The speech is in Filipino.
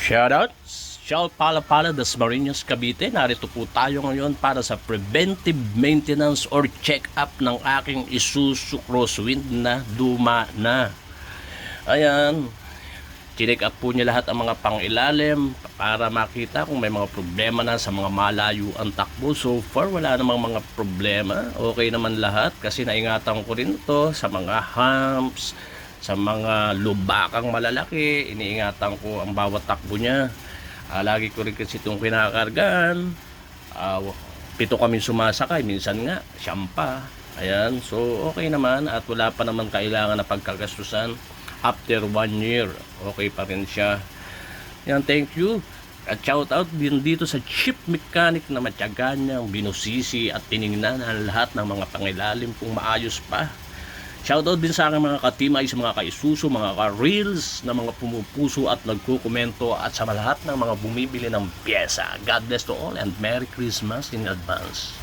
Shoutout! Shout Pala Dasmariñas, Cavite. Narito po tayo ngayon para sa preventive maintenance or check-up ng aking Isuzu Crosswind na luma na. Ayan, check up po niya lahat ang mga pangilalim para makita kung may mga problema na sa mga malayo ang takbo. So far, wala namang mga problema. Okay naman lahat kasi naingatan ko rin ito sa mga humps, sa mga lubakang malalaki. Iniingatan ko ang bawat takbo niya. Lagi ko rin kasi itong kinakargaan. 7 kami sumasakay, minsan nga siyam pa. Ayan, so okay naman at wala pa naman kailangan na pagkagastusan. After 1 year, okay pa rin siya. Yan, thank you. At shout out din dito sa chief mechanic na matyaga niyang binusisi at tiningnan ang lahat ng mga pangilalim kung maayos pa. Shoutout din sa aking mga katimay, sa mga ka-Isuzu, mga ka-reels na mga pumupuso at nagkukomento at sa lahat ng mga bumibili ng pyesa. God bless to all and Merry Christmas in advance.